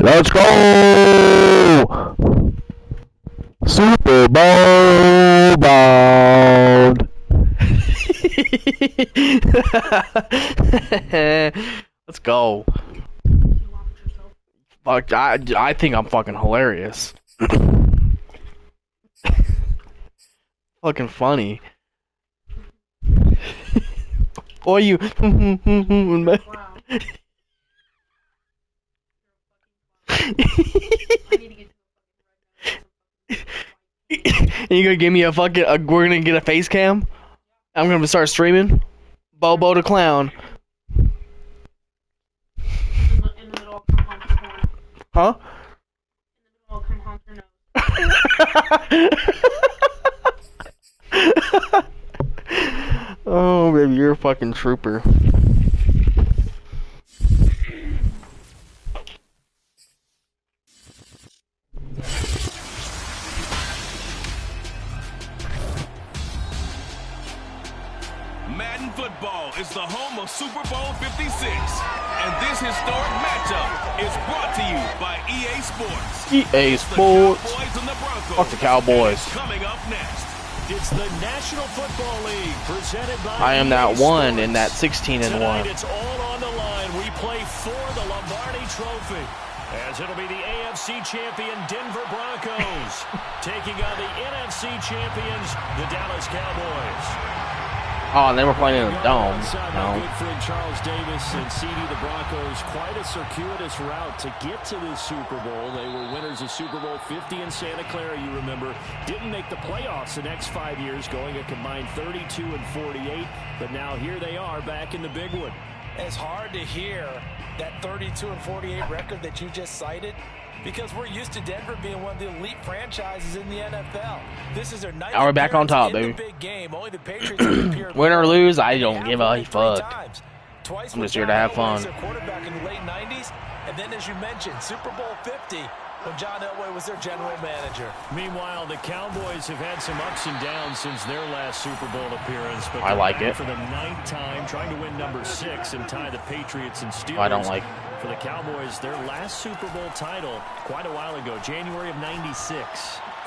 Let's go! Super Bowl bound. Let's go. Fuck, I think I'm fucking hilarious. Fucking funny. Or you. You gonna give me a fucking? We're gonna get a face cam. I'm gonna start streaming. Bobo the clown. Huh? Oh, baby, you're a fucking trooper. Madden football is the home of Super Bowl 56. And this historic matchup is brought to you by EA Sports. EA Sports. Fuck the Cowboys. Coming up next. It's the National Football League presented by I am that EA one Sports. in that 16 and Tonight, 1. it's all on the line. We play for the Lombardi Trophy, as it'll be the AFC champion Denver Broncos taking on the NFC champions, the Dallas Cowboys. Oh, and they were playing in the dome. No. No. Good friend Charles Davis and CD the Broncos. Quite a circuitous route to get to this Super Bowl. They were winners of Super Bowl 50 in Santa Clara, you remember. Didn't make the playoffs the next 5 years, going a combined 32 and 48. But now here they are back in the big one. It's hard to hear that 32 and 48 record that you just cited, because we're used to Denver being one of the elite franchises in the NFL. This is their ninth Now we're back on top, in baby. the big game. Only the Patriots have appeared. Win or lose, I don't give a fuck. Twice I'm with just here to John have Elway fun. as their quarterback in the late 90s, and then, as you mentioned, Super Bowl 50 when John Elway was their general manager. Meanwhile, the Cowboys have had some ups and downs since their last Super Bowl appearance. But I like it. For the 9th time, trying to win number 6 and tie the Patriots and Steelers. I don't like. For the Cowboys, their last Super Bowl title quite a while ago, January of '96.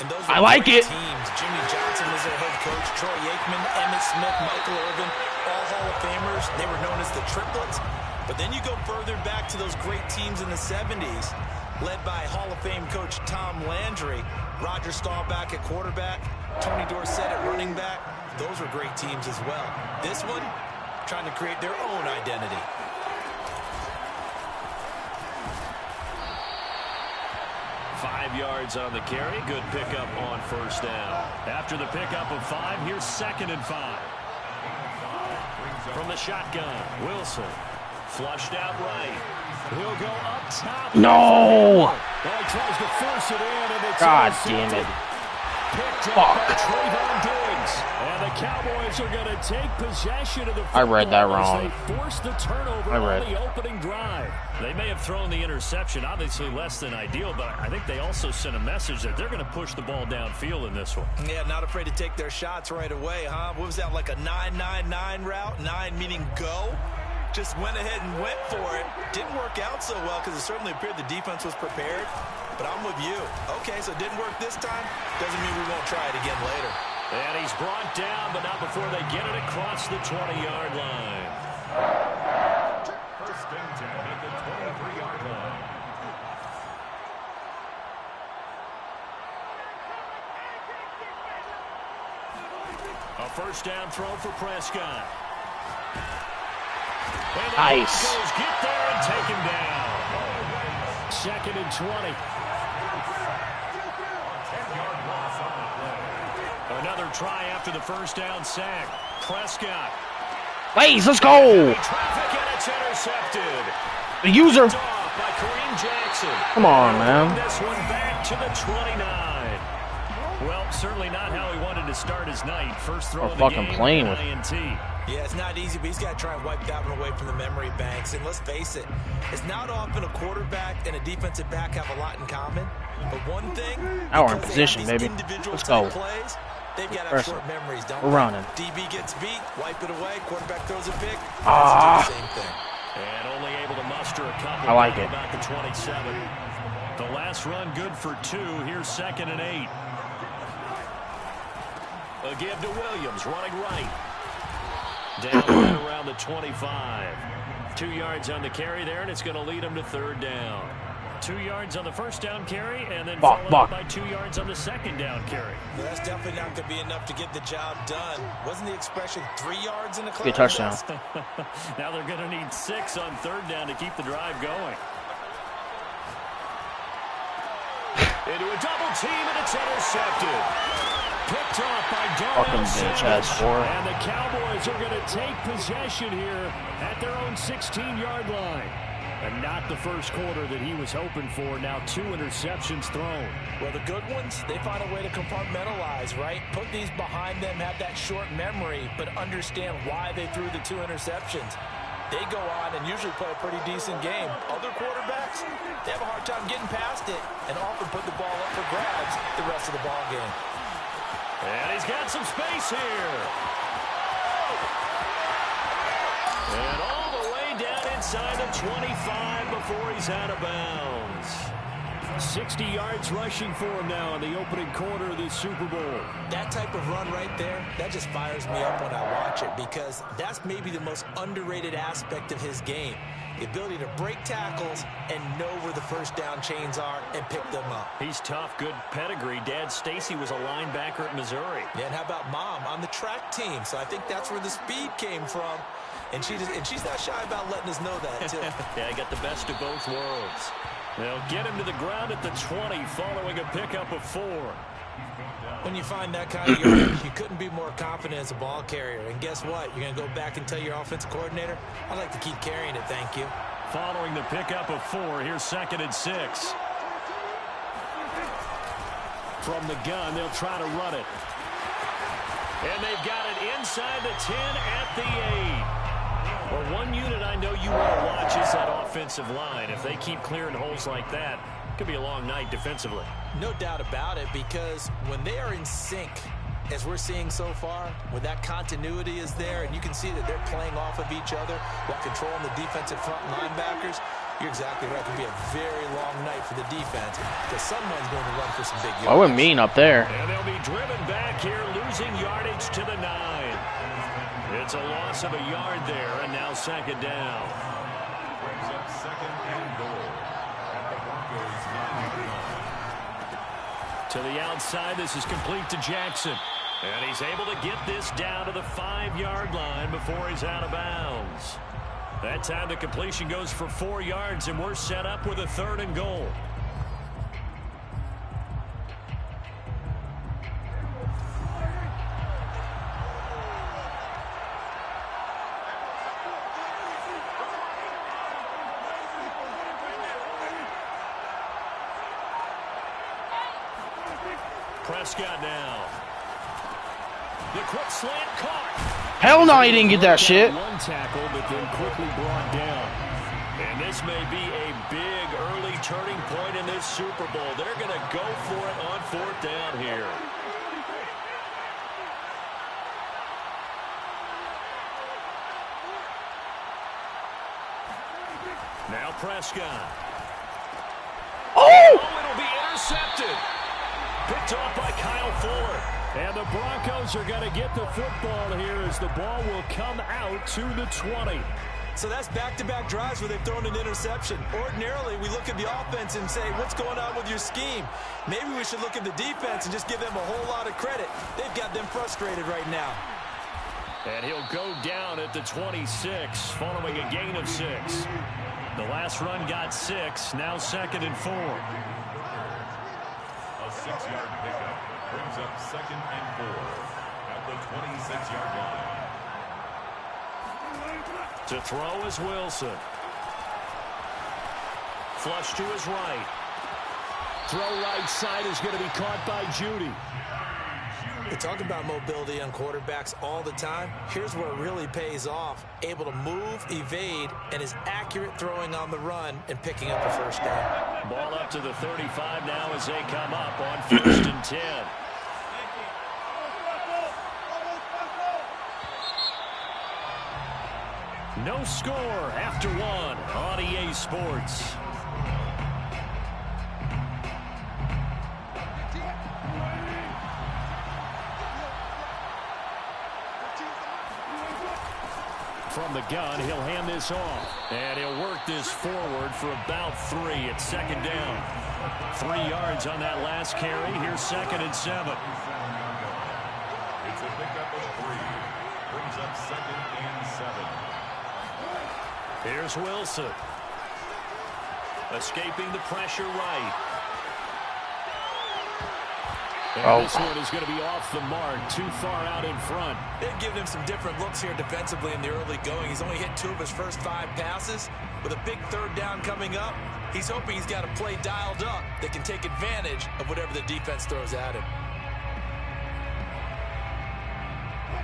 And those I like it. Teams. Jimmy Johnson was their head coach. Troy Aikman, Emmitt Smith, Michael Irvin, all Hall of Famers. They were known as the Triplets. But then you go further back to those great teams in the 70s, led by Hall of Fame coach Tom Landry, Roger Staubach at quarterback, Tony Dorsett at running back. Those were great teams as well. This one, trying to create their own identity. Five yards on the carry. Good pickup on first down. After the pickup of 5, here's 2nd and 5. From the shotgun, Wilson. Flushed out right. He'll go up top. No! Well, he tries to force it in, and it's God damn it. Picked up Fuck. by Trayvon Diggs. And the Cowboys are going to take possession of the football. I read that as wrong. They force the turnover on the opening drive. They may have thrown the interception, obviously less than ideal, but I think they also sent a message that they're going to push the ball downfield in this one. Yeah, not afraid to take their shots right away, huh? What was that, like a 9-9-9 route? 9 meaning go? Just went ahead and went for it. Didn't work out so well because it certainly appeared the defense was prepared. But I'm with you. Okay, so it didn't work this time. Doesn't mean we won't try it again later. And he's brought down, but not before they get it across the 20-yard line. First and 10 at the 23-yard line. A first down throw for Prescott. Nice. Broncos get there and take him down. 2nd and 20. Another try after the first down sack. Prescott. Lays, let's go! Traffic, and it's intercepted. The user. Off by Kareem Jackson. Come on, man. This one back to the 29. Well, certainly not how he wanted to start his night. First throw Or of the fucking game, playing with. INT. Yeah, it's not easy, but he's got to try and wipe that one away from the memory banks. And let's face it, it's not often a quarterback and a defensive back have a lot in common. But one thing, Now we're in because they position, have these baby. individual Let's type go. Plays, they've got to have First short memories, don't we're they? running. DB gets beat, wipe it away, quarterback throws a pick. Ah. Same thing. And only able to muster muster a couple. I like it. About the 27. The last run good for 2. Here's 2nd and 8. A give to Williams, running right. Down right around the 25. 2 yards on the carry there, and it's going to lead him to 3rd down. 2 yards on the first down carry, and then followed up by 2 yards on the 2nd down carry. Well, that's definitely not going to be enough to get the job done. Wasn't the expression 3 yards in the cloud? Good touchdown. Now they're going to need 6 on 3rd down to keep the drive going. Into a double team, and it's intercepted. Picked off by Darnell Savage. And the Cowboys are going to take possession here at their own 16-yard line. And not the first quarter that he was hoping for. Now 2 interceptions thrown. Well, the good ones, they find a way to compartmentalize, right? Put these behind them, have that short memory, but understand why they threw the 2 interceptions. They go on and usually play a pretty decent game. Other quarterbacks, they have a hard time getting past it and often put the ball up for grabs the rest of the ball game. And he's got some space here. And all the way down inside the 25 before he's out of bounds. 60 yards rushing for him now in the opening quarter of this Super Bowl. That type of run right there, that just fires me up when I watch it because that's maybe the most underrated aspect of his game. The ability to break tackles and know where the first down chains are and pick them up. He's tough, good pedigree. Dad Stacy was a linebacker at Missouri. Yeah, and how about Mom on the track team? So I think that's where the speed came from. And she's not shy about letting us know that, too. Yeah, I got the best of both worlds. They'll get him to the ground at the 20 following a pickup of 4. When you find that kind of yardage, you couldn't be more confident as a ball carrier. And guess what? You're going to go back and tell your offensive coordinator, I'd like to keep carrying it, thank you. Following the pickup of 4, here's 2nd and 6. From the gun, they'll try to run it. And they've got it inside the 10 at the 8. Well, one unit I know you want to watch is that offensive line. If they keep clearing holes like that, it could be a long night defensively. No doubt about it, because when they are in sync, as we're seeing so far, when that continuity is there and you can see that they're playing off of each other while controlling the defensive front linebackers, you're exactly right. It could be a very long night for the defense because someone's going to run for some big yards. I wouldn't mean up there. And they'll be driven back here, losing yardage to the 9. It's a loss of a yard there, and now 2nd down. Brings up 2nd and goal at the Broncos 9-yard line. To the outside, this is complete to Jackson. And he's able to get this down to the 5-yard line before he's out of bounds. That time the completion goes for 4 yards, and we're set up with a 3rd and goal. Prescott now. The quick slant caught. Hell no, he didn't get that shit. One tackle, but then quickly brought down. And this may be a big early turning point in this Super Bowl. They're going to go for it on 4th down here. Now Prescott. Oh! It'll be intercepted. Picked off by Kyle Fuller. And the Broncos are going to get the football here as the ball will come out to the 20. So that's back-to-back drives where they've thrown an interception. Ordinarily, we look at the offense and say, what's going on with your scheme? Maybe we should look at the defense and just give them a whole lot of credit. They've got them frustrated right now. And he'll go down at the 26 following a gain of 6. The last run got 6. Now 2nd and 4. A 6-yard pickup brings up 2nd and 4 at the 26-yard line. To throw is Wilson. Flush to his right. Throw right side is going to be caught by Judy. We talk about mobility on quarterbacks all the time. Here's where it really pays off. Able to move, evade, and is accurate throwing on the run and picking up a first down. Ball up to the 35 now as they come up on 1st and 10. No score after one on EA Sports. From the gun, he'll hand this off. And he'll work this forward for about 3. It's second down. 3 yards on that last carry. Here's 2nd and 7. It's a pickup of 3. Brings up 2nd and 7. Here's Wilson. Escaping the pressure right. And this one is going to be off the mark, too far out in front. They've given him some different looks here defensively in the early going. He's only hit 2 of his first 5 passes. With a big 3rd down coming up, he's hoping he's got a play dialed up that can take advantage of whatever the defense throws at him.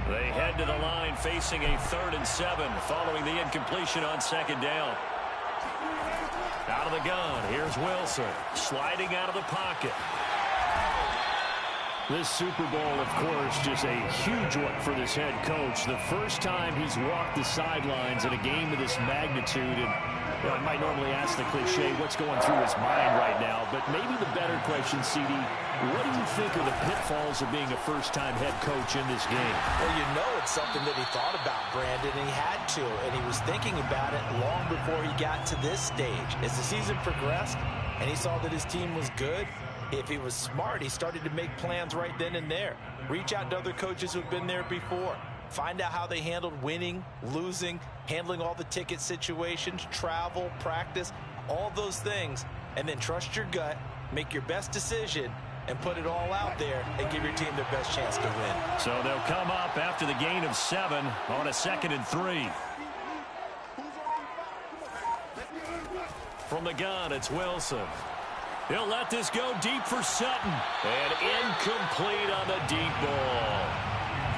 They head to the line facing a 3rd and 7 following the incompletion on 2nd down. Out of the gun, here's Wilson sliding out of the pocket. This Super Bowl, of course, just a huge one for this head coach. The first time he's walked the sidelines in a game of this magnitude. And you know, I might normally ask the cliche, what's going through his mind right now? But maybe the better question, CD, what do you think are the pitfalls of being a first-time head coach in this game? Well, you know it's something that he thought about, Brandon, and he had to. And he was thinking about it long before he got to this stage. As the season progressed and he saw that his team was good, if he was smart, he started to make plans right then and there. Reach out to other coaches who've been there before. Find out how they handled winning, losing, handling all the ticket situations, travel, practice, all those things. And then trust your gut, make your best decision, and put it all out there and give your team their best chance to win. So they'll come up after the gain of 7 on a 2nd and 3. From the gun, it's Wilson. He'll let this go deep for Sutton. And incomplete on the deep ball.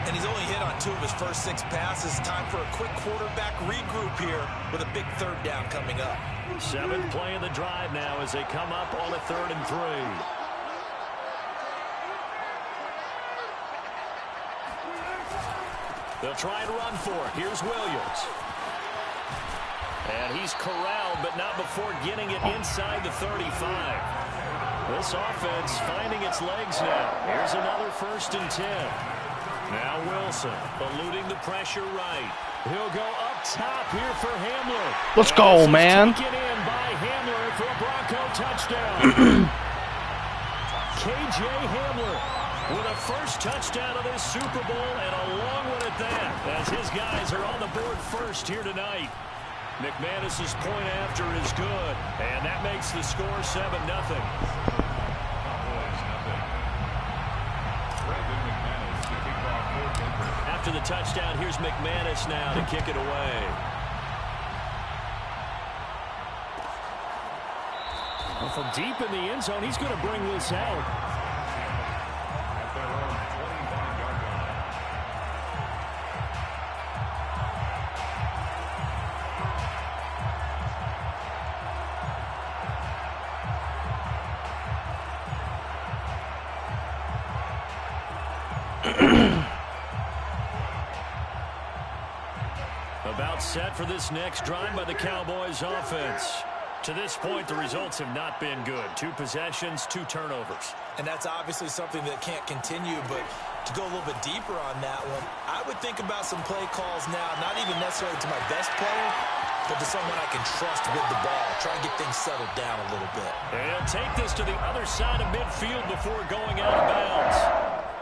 And he's only hit on 2 of his first 6 passes. Time for a quick quarterback regroup here with a big 3rd down coming up. 7th play of the drive now as they come up on a 3rd and 3. They'll try and run for it. Here's Williams. And he's corralled, but not before getting it inside the 35. This offense finding its legs now. Here's another 1st and 10. Now Wilson eluding the pressure right. He'll go up top here for Hamler. Let's go, man. Taken in by Hamler for a Bronco touchdown. KJ Hamler with a first touchdown of this Super Bowl and a long one at that, as his guys are on the board first here tonight. McManus's point after is good, and that makes the score 7-0. After the touchdown, here's McManus now to kick it away. Well, from deep in the end zone, he's going to bring this out. At their own 25-yard line. About set for this next drive by the Cowboys offense. To this point, the results have not been good. 2 possessions, 2 turnovers. And that's obviously something that can't continue, but to go a little bit deeper on that one, I would think about some play calls now, not even necessarily to my best player, but to someone I can trust with the ball. Try and get things settled down a little bit. And take this to the other side of midfield before going out of bounds.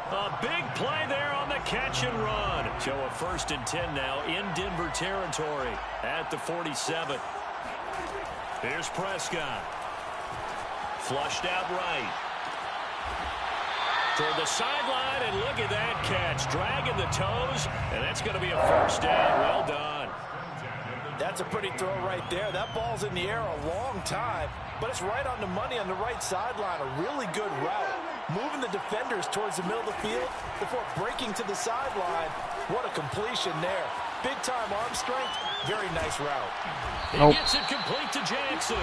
A big play there on the catch and run. So a 1st and 10 now in Denver territory at the 47. Here's Prescott. Flushed out right. Toward the sideline, and look at that catch. Dragging the toes, and that's going to be a 1st down. Well done. That's a pretty throw right there. That ball's in the air a long time, but it's right on the money on the right sideline. A really good route. Moving the defenders towards the middle of the field before breaking to the sideline. What a completion there. Big-time arm strength. Very nice route. He gets it complete to Jackson.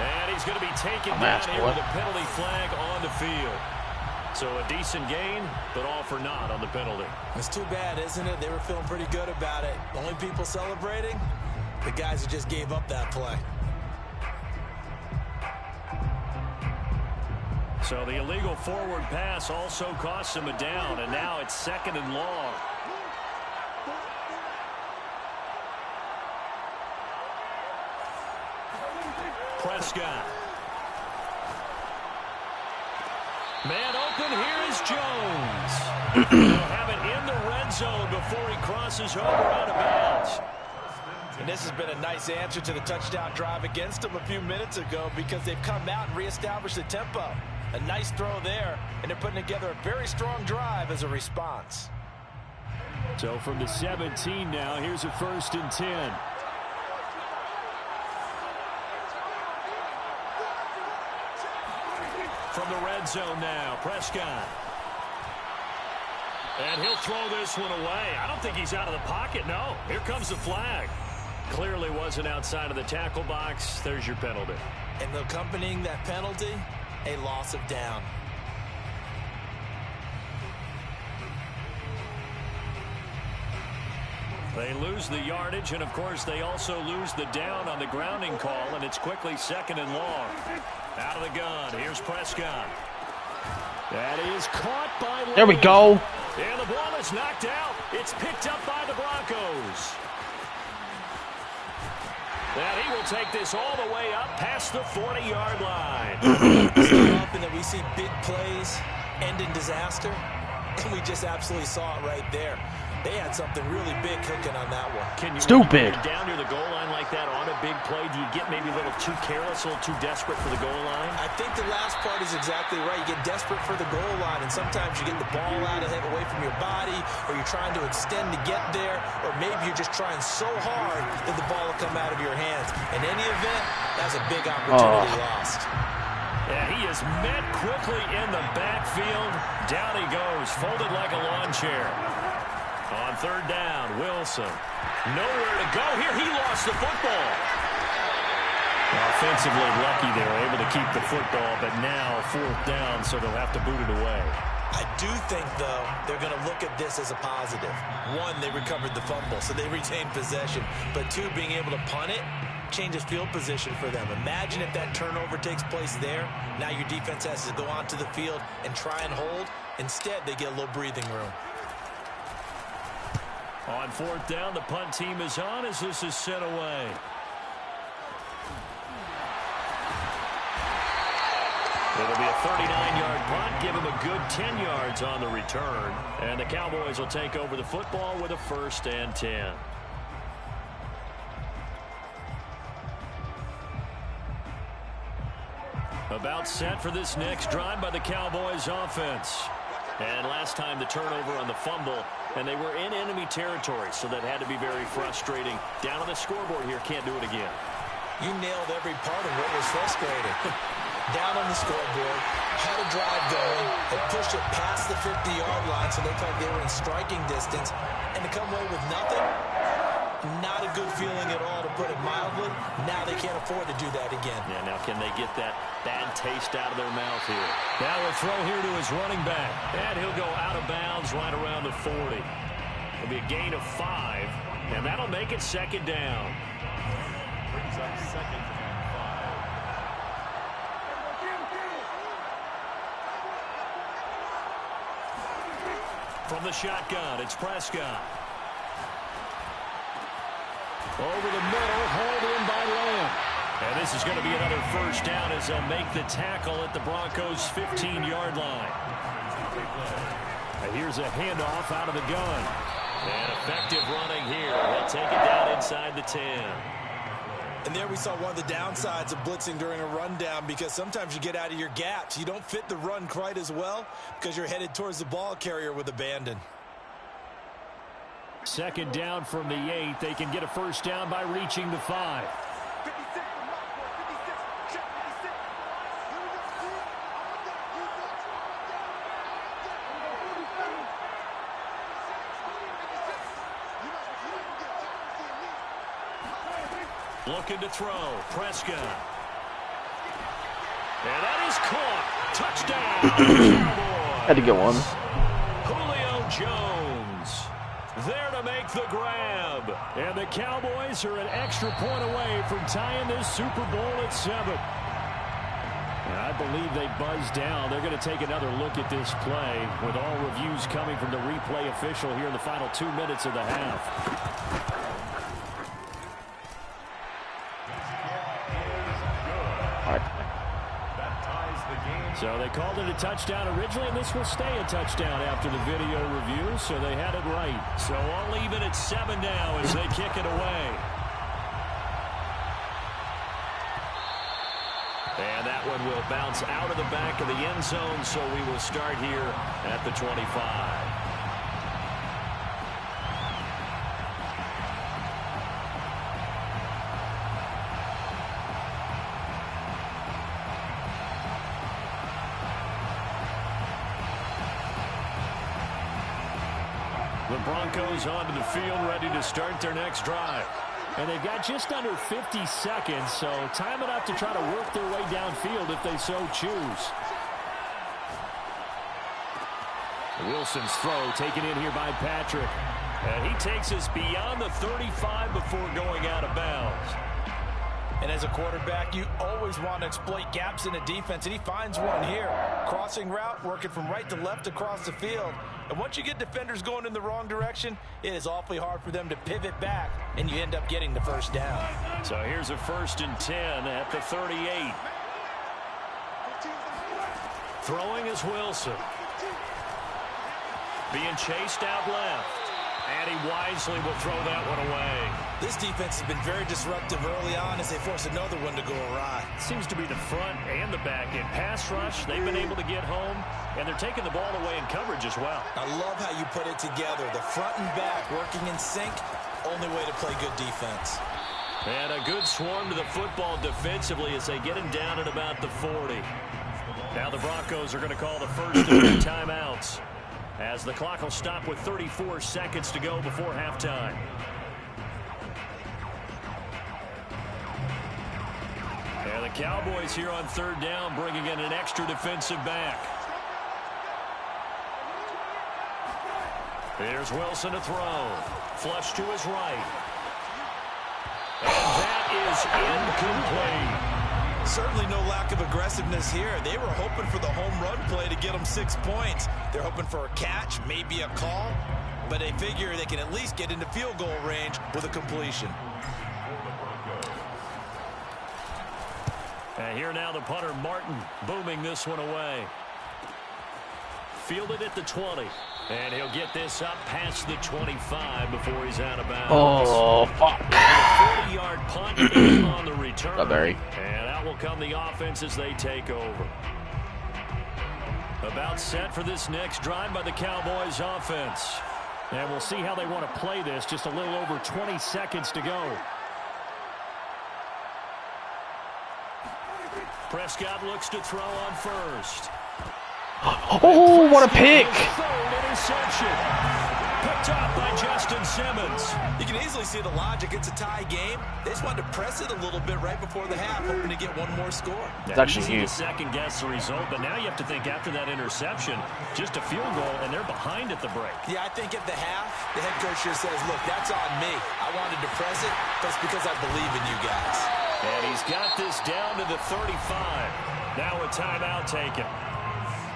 And he's going to be taken down here with a penalty flag on the field. So a decent gain, but all for naught on the penalty. It's too bad, isn't it? They were feeling pretty good about it. The only people celebrating, the guys who just gave up that play. So the illegal forward pass also costs him a down, and now it's 2nd and long. Prescott. Man open, here is Jones. He'll have it in the red zone before he crosses over out of bounds. And this has been a nice answer to the touchdown drive against them a few minutes ago because they've come out and reestablished the tempo. A nice throw there, and they're putting together a very strong drive as a response. So from the 17 now, here's a 1st and 10. From the red zone now, Prescott. And he'll throw this one away. I don't think he's out of the pocket, no. Here comes the flag. Clearly wasn't outside of the tackle box. There's your penalty. And accompanying that penalty, a loss of down. They lose the yardage, and of course they also lose the down on the grounding call, and it's quickly 2nd and long. Out of the gun, here's Prescott. That is caught by Lamb. There we go. And the ball is knocked out. It's picked up by the Broncos. And he will take this all the way up past the 40-yard line. It's so often that we see big plays end in disaster, and we just absolutely saw it right there. They had something really big cooking on that one. Stupid. When you're down near the goal line like that on a big play, do you get maybe a little too careless, a little too desperate for the goal line? I think the last part is exactly right. You get desperate for the goal line, and sometimes you get the ball out of it away from your body, or you're trying to extend to get there, or maybe you're just trying so hard that the ball will come out of your hands. In any event, that's a big opportunity lost. Yeah, he is met quickly in the backfield. Down he goes, folded like a lawn chair. On 3rd down, Wilson. Nowhere to go here. He lost the football. Offensively lucky they were able to keep the football, but now 4th down, so they'll have to boot it away. I do think, though, they're going to look at this as a positive. One, they recovered the fumble, so they retained possession. But two, being able to punt it changes field position for them. Imagine if that turnover takes place there. Now your defense has to go onto the field and try and hold. Instead, they get a little breathing room. On 4th down, the punt team is on as this is sent away. It'll be a 39-yard punt, give him a good 10 yards on the return. And the Cowboys will take over the football with a 1st and 10. About set for this next drive by the Cowboys offense. And last time the turnover on the fumble, and they were in enemy territory, so that had to be very frustrating. Down on the scoreboard here, can't do it again. You nailed every part of what was frustrating. Down on the scoreboard, had a drive going, and pushed it past the 50-yard line, so they thought they were in striking distance, and to come away with nothing, not a good feeling at all, to put it mildly. Now they can't afford to do that again. Yeah, now can they get that bad taste out of their mouth here? Now a throw here to his running back, and he'll go out of bounds right around the 40. It'll be a gain of 5, and that'll make it 2nd down. Brings up 2nd and 5. From the shotgun, it's Prescott. Over the middle, hauled in by Lamb. And this is going to be another 1st down as they'll make the tackle at the Broncos' 15-yard line. And here's a handoff out of the gun. And effective running here. He'll take it down inside the 10. And there we saw one of the downsides of blitzing during a rundown, because sometimes you get out of your gaps. You don't fit the run quite as well because you're headed towards the ball carrier with abandon. 2nd down from the 8. They can get a 1st down by reaching the 5. Looking to throw. Prescott. And that is caught. Touchdown, Cowboys. Had to get one. Julio Jones there to make the grab. And the Cowboys are an extra point away from tying this Super Bowl at 7. And I believe they buzzed down. They're going to take another look at this play with all reviews coming from the replay official here in the final 2 minutes of the half. So they called it a touchdown originally, and this will stay a touchdown after the video review, so they had it right. So all even at 7 now as they kick it away. And that one will bounce out of the back of the end zone, so we will start here at the 25. The Broncos onto the field, ready to start their next drive. And they've got just under 50 seconds, so time enough to try to work their way downfield if they so choose. Wilson's throw taken in here by Patrick. And he takes us beyond the 35 before going out of bounds. And as a quarterback, you always want to exploit gaps in a defense, and he finds one here. Crossing route, working from right to left across the field. And once you get defenders going in the wrong direction, it is awfully hard for them to pivot back, and you end up getting the first down. So here's a 1st and 10 at the 38. Throwing is Wilson. Being chased out left. And he wisely will throw that one away. This defense has been very disruptive early on as they force another one to go awry. Seems to be the front and the back end. Pass rush, they've been able to get home, and they're taking the ball away in coverage as well. I love how you put it together. The front and back working in sync, only way to play good defense. And a good swarm to the football defensively as they get him down at about the 40. Now the Broncos are going to call the first of 3 timeouts, as the clock will stop with 34 seconds to go before halftime. And the Cowboys here on 3rd down, bringing in an extra defensive back. Here's Wilson to throw. Flush to his right. And that is incomplete. Certainly no lack of aggressiveness here. They were hoping for the home run play to get them 6 points. They're hoping for a catch, maybe a call, but they figure they can at least get into field goal range with a completion. And here now the punter, Martin, booming this one away. Fielded at the 20. And he'll get this up past the 25 before he's out of bounds. Oh, fuck. 40-yard punt on the return. And out will come the offense as they take over. About set for this next drive by the Cowboys offense. And we'll see how they want to play this. Just a little over 20 seconds to go. Prescott looks to throw on first. Oh, what a pick! Third interception. Picked off by Justin Simmons. You can easily see the logic. It's a tie game. They just wanted to press it a little bit right before the half, hoping to get one more score. It's actually easy to huge. second guess the result, but now you have to think after that interception, just a field goal, and they're behind at the break. Yeah, I think at the half, the head coach just says, look, that's on me. I wanted to press it, but it's because I believe in you guys. And he's got this down to the 35. Now a timeout taken.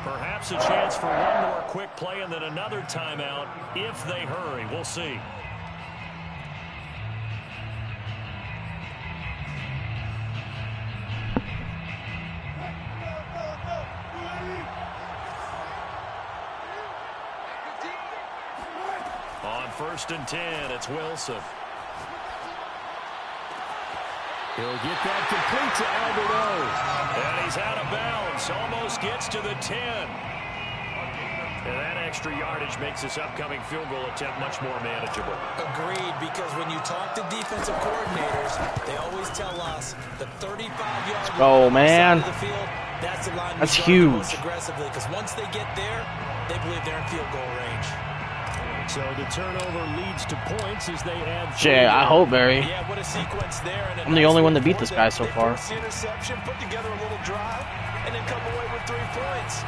Perhaps a chance for one more quick play and then another timeout if they hurry. We'll see. On 1st and 10, it's Wilson. He'll get that complete to Alberto. And he's out of bounds. Almost gets to the 10. And that extra yardage makes this upcoming field goal attempt much more manageable. Agreed, because when you talk to defensive coordinators, they always tell us the 35-yard line of the field, that's the line that's we huge. most aggressively, because once they get there, they believe they're in field goal range. So the turnover leads to points as they add. Jay, I hope, Barry. Yeah, what a sequence there. And I'm the only one to beat this guy so far. Interception, put together a little drive, and then come away with 3 points.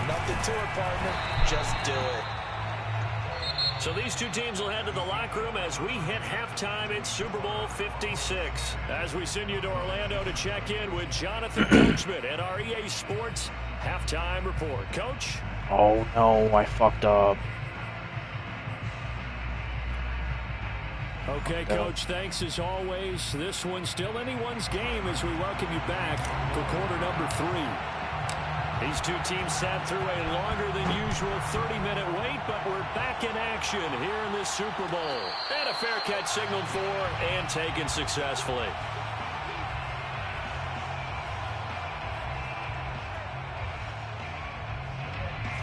Nothing to it, partner. Just do it. So these two teams will head to the locker room as we hit halftime in Super Bowl 56. As we send you to Orlando to check in with Jonathan Coachman at our EA Sports Halftime Report. Coach? Oh no, I fucked up. Okay, Coach, thanks as always. This one's still anyone's game as we welcome you back for quarter number 3. These two teams sat through a longer than usual 30-minute wait, but we're back in action here in this Super Bowl. And a fair catch signaled for and taken successfully.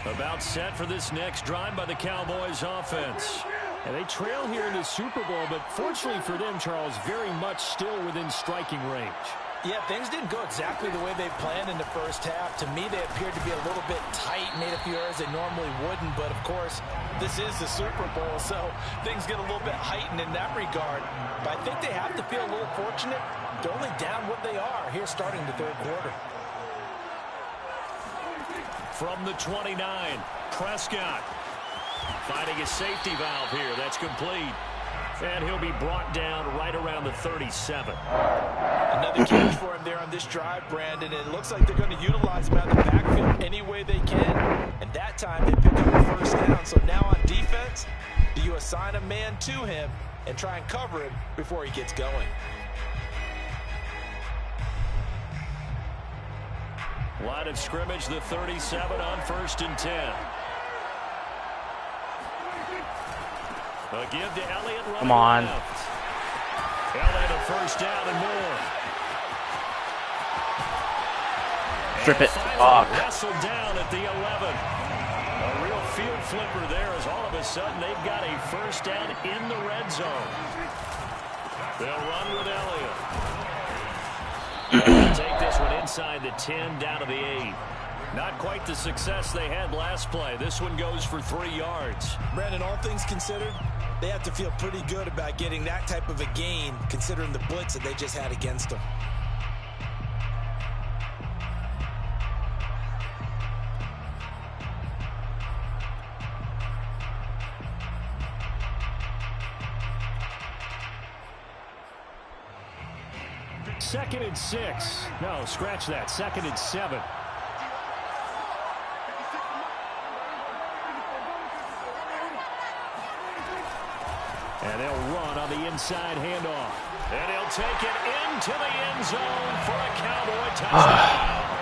About set for this next drive by the Cowboys offense. And they trail here in the Super Bowl, but fortunately for them, Charles, very much still within striking range. Yeah, things didn't go exactly the way they planned in the first half. To me, they appeared to be a little bit tight, made a few errors they normally wouldn't. But, of course, this is the Super Bowl, so things get a little bit heightened in that regard. But I think they have to feel a little fortunate. They're only down what they are here starting the third quarter. From the 29, Prescott finding his safety valve here. That's complete. And he'll be brought down right around the 37. Another catch for him there on this drive, Brandon. It looks like they're going to utilize him out of the backfield any way they can. And that time they pick up a first down. So now on defense, do you assign a man to him and try and cover him before he gets going? Line of scrimmage, the 37 on 1st and 10. A give to Elliott. Come on. Left. Elliott a first down and more. Strip it. Finally Fuck. wrestled down at the 11. A real field flipper there as all of a sudden they've got a first down in the red zone. They'll run with Elliott. They'll take this one inside the 10 down to the 8. Not quite the success they had last play. This one goes for 3 yards. Brandon, all things considered, they have to feel pretty good about getting that type of a gain, considering the blitz that they just had against them. Second and 6. No, scratch that. 2nd and 7. And they'll run on the inside handoff. And he'll take it into the end zone for a Cowboy touchdown.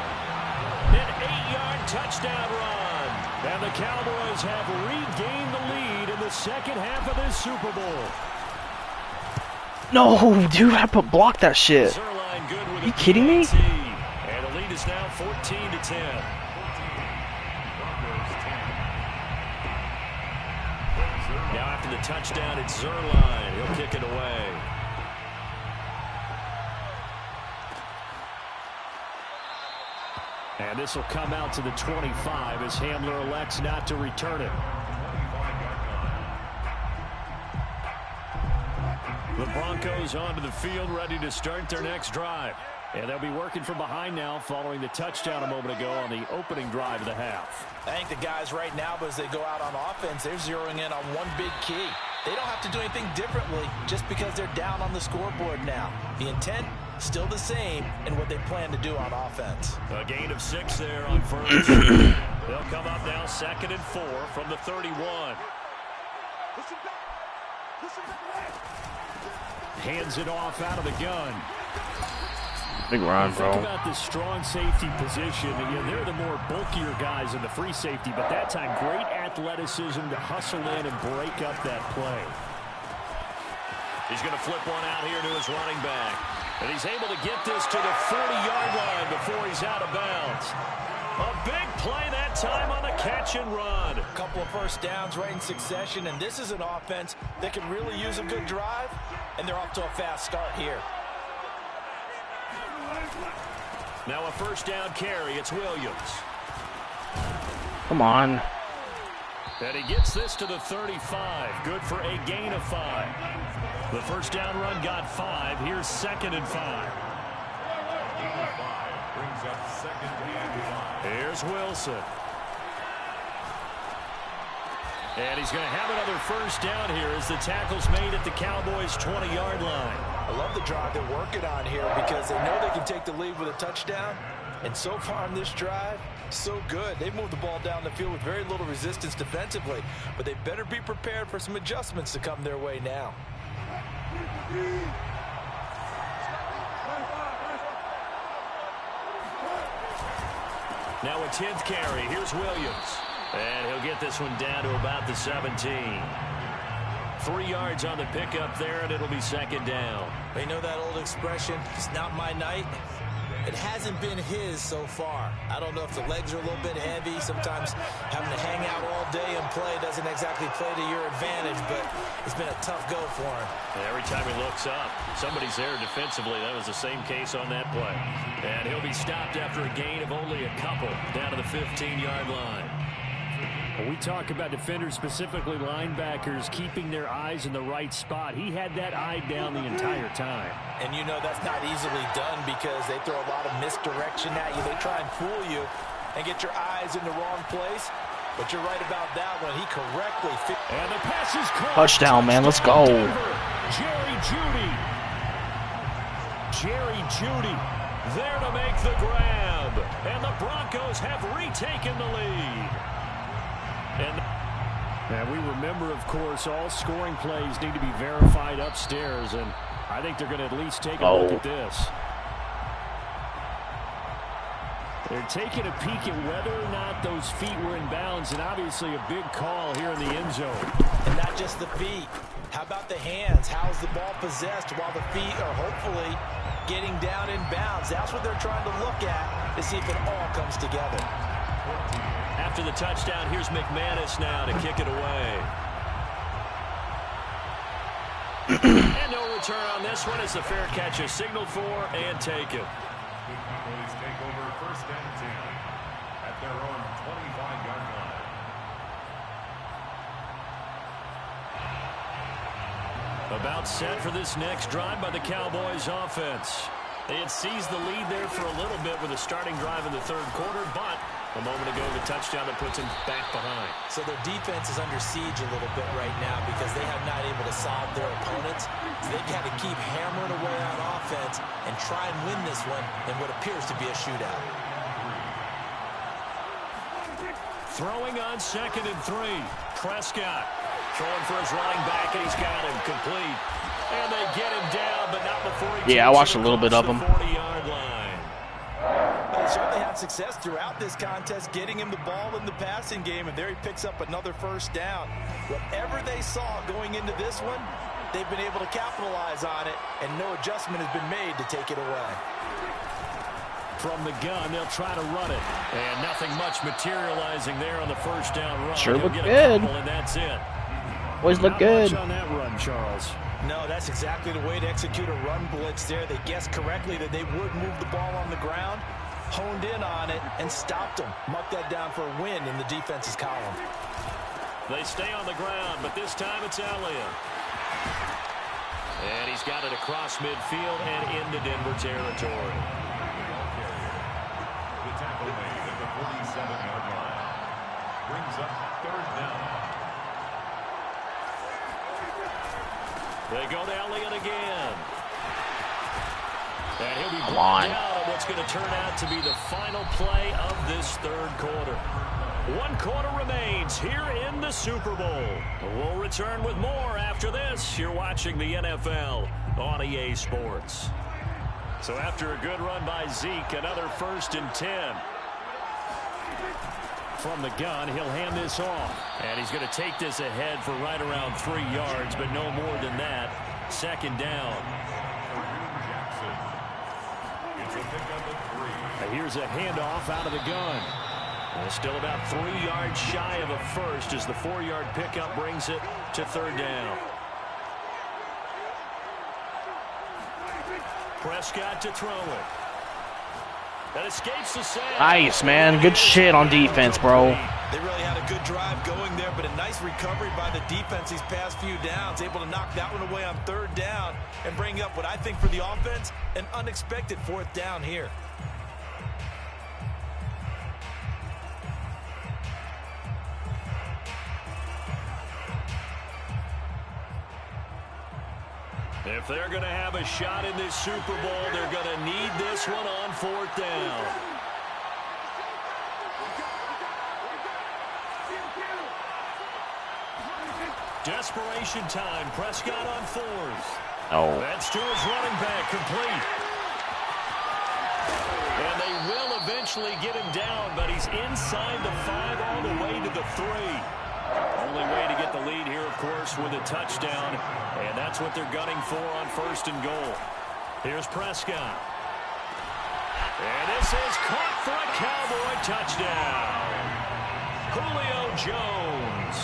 An 8-yard touchdown run. And the Cowboys have regained the lead in the second half of this Super Bowl. No, dude, I blocked that shit. Are you kidding me? And the lead is now 14-10. Now after the touchdown, it's Zerline. He'll kick it away. And this will come out to the 25 as Hamler elects not to return it. The Broncos onto the field, ready to start their next drive. And they'll be working from behind now following the touchdown a moment ago on the opening drive of the half. I think the guys right now, as they go out on offense, they're zeroing in on one big key. They don't have to do anything differently just because they're down on the scoreboard now. The intent, still the same in what they plan to do on offense. A gain of 6 there on first. They'll come up now 2nd and 4 from the 31. Hands it off out of the gun. Big run, bro. Think about this strong safety position. They're the more bulkier guys in the free safety, but that time great athleticism to hustle in and break up that play. He's going to flip one out here to his running back. And he's able to get this to the 40-yard line before he's out of bounds. A big play that time on the catch and run. A couple of first downs right in succession, and this is an offense that can really use a good drive, and they're off to a fast start here. Now a first down carry. It's Williams. Come on. And he gets this to the 35. Good for a gain of 5. The first down run got 5. Here's 2nd and 5. Brings up 2nd and 5. Here's Wilson. And he's going to have another first down here as the tackle's made at the Cowboys' 20-yard line. I love the drive they're working on here because they know they can take the lead with a touchdown. And so far on this drive, so good. They moved the ball down the field with very little resistance defensively. But they better be prepared for some adjustments to come their way now. Now a 10th carry. Here's Williams. And he'll get this one down to about the 17. 3 yards on the pickup there, and it'll be second down. You know that old expression, it's not my night? It hasn't been his so far. I don't know if the legs are a little bit heavy. Sometimes having to hang out all day and play doesn't exactly play to your advantage, but it's been a tough go for him. And every time he looks up, somebody's there defensively. That was the same case on that play. And he'll be stopped after a gain of only a couple down to the 15-yard line. When we talk about defenders, specifically linebackers, keeping their eyes in the right spot, he had that eye down the entire time. And you know that's not easily done because they throw a lot of misdirection at you. They try and fool you and get your eyes in the wrong place. But you're right about that one. He correctly fit. And the pass is caught. Touchdown, man. Let's go. Jerry Jeudy. Jerry Jeudy there to make the grab. And the Broncos have retaken the lead. And we remember, of course, all scoring plays need to be verified upstairs, and I think they're going to at least take a look at this. They're taking a peek at whether or not those feet were in bounds, and obviously a big call here in the end zone. And not just the feet. How about the hands? How's the ball possessed while the feet are hopefully getting down in bounds? That's what they're trying to look at to see if it all comes together. After the touchdown, here's McManus now to kick it away. And no return on this one as the fair catch is signaled for and taken. The Cowboys take over first and 10 at their own 25-yard line. About set for this next drive by the Cowboys offense. They had seized the lead there for a little bit with a starting drive in the third quarter, but a moment ago the touchdown that puts them back behind. So their defense is under siege a little bit right now because they have not able to solve their opponents. So they've had to keep hammering away on offense and try and win this one in what appears to be a shootout. Throwing on 2nd and 3. Prescott throwing for his running back, and he's got him complete. And they get him down, but not before he I watched a little bit of him. 40-yard line. They certainly had success throughout this contest, getting him the ball in the passing game, and there he picks up another first down. Whatever they saw going into this one, they've been able to capitalize on it, and no adjustment has been made to take it away. From the gun, they'll try to run it. And nothing much materializing there on the first down run. Sure He'll look get a good. couple, and that's it. Boys look Not good. much on that run, Charles. No, that's exactly the way to execute a run blitz there. They guessed correctly that they would move the ball on the ground, honed in on it, and stopped them. Marked that down for a win in the defense's column. They stay on the ground, but this time it's Elliott. And he's got it across midfield and into Denver territory. The tackle made at the 47-yard line brings up third down. They go to Elliott again. And he'll be Come brought on. down on what's going to turn out to be the final play of this third quarter. 1 quarter remains here in the Super Bowl. We'll return with more after this. You're watching the NFL on EA Sports. So after a good run by Zeke, another 1st and 10. From the gun, he'll hand this off. And he's going to take this ahead for right around 3 yards, but no more than that. 2nd down. Jackson. It's a pickup of 3. And here's a handoff out of the gun. And still about 3 yards shy of a first as the 4-yard pickup brings it to 3rd down. Prescott to throw it. That escapes the sack. Nice, man. Good shit on defense, bro. They really had a good drive going there, but a nice recovery by the defense these past few downs. Able to knock that one away on 3rd down and bring up what I think for the offense, an unexpected 4th down here. If they're going to have a shot in this Super Bowl, they're going to need this one on 4th down. Desperation time. Prescott on 4th. Oh. That's to his running back, complete. And they will eventually get him down, but he's inside the 5 all the way to the 3. Only way to get the lead here, of course, with a touchdown. And that's what they're gunning for on 1st and goal. Here's Prescott. And this is caught for a Cowboy touchdown. Julio Jones.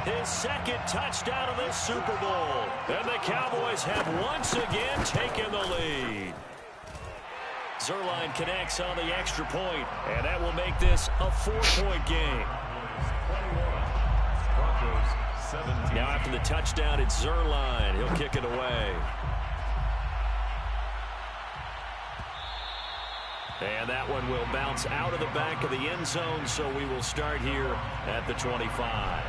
His 2nd touchdown of this Super Bowl. And the Cowboys have once again taken the lead. Zerline connects on the extra point, and that will make this a 4-point game. Now after the touchdown, it's Zerline. He'll kick it away. And that one will bounce out of the back of the end zone, so we will start here at the 25.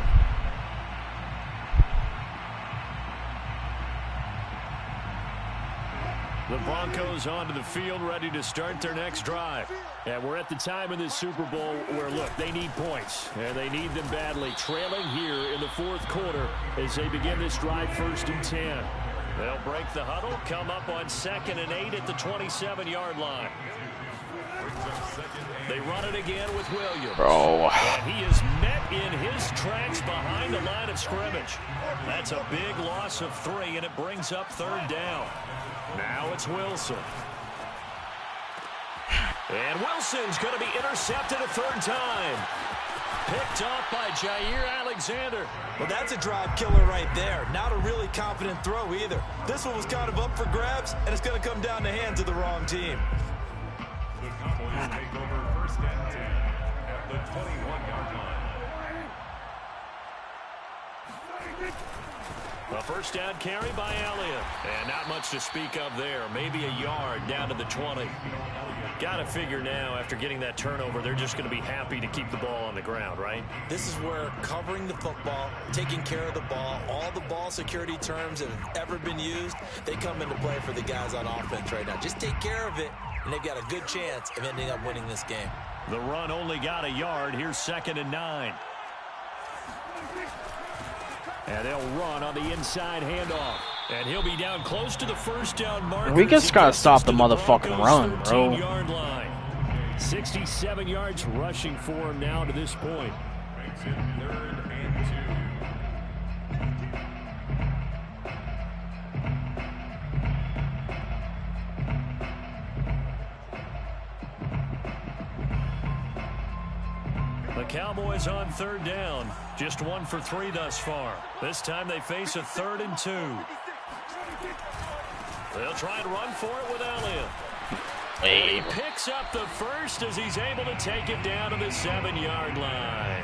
The Broncos onto the field, ready to start their next drive. And we're at the time in this Super Bowl where, look, they need points. And they need them badly. Trailing here in the 4th quarter as they begin this drive 1st and 10. They'll break the huddle, come up on 2nd and 8 at the 27-yard line. They run it again with Williams. Bro. And he is met in his tracks behind the line of scrimmage. That's a big loss of 3, and it brings up 3rd down. Now it's Wilson. And Wilson's going to be intercepted a 3rd time. Picked up by Jair Alexander. Well, that's a drive killer right there. Not a really confident throw either. This one was kind of up for grabs, and it's going to come down the hands of the wrong team. The Cowboys take over 1st and 10 at the 21-yard line. A 1st down carry by Elliott. And not much to speak of there. Maybe a yard down to the 20. Got to figure now, after getting that turnover, they're just going to be happy to keep the ball on the ground, right? This is where covering the football, taking care of the ball, all the ball security terms that have ever been used, they come into play for the guys on offense right now. Just take care of it, and they've got a good chance of ending up winning this game. The run only got a yard. Here's 2nd and 9. And they'll run on the inside handoff. And he'll be down close to the 1st down marker. We just gotta stop the motherfucking run, bro. 13-yard line. 67 yards rushing for him now to this point. Makes it 3rd and 2. The Cowboys on 3rd down. Just 1 for 3 thus far. This time they face a 3rd and 2. They'll try and run for it with Elliott. And he picks up the 1st as he's able to take it down to the 7-yard line.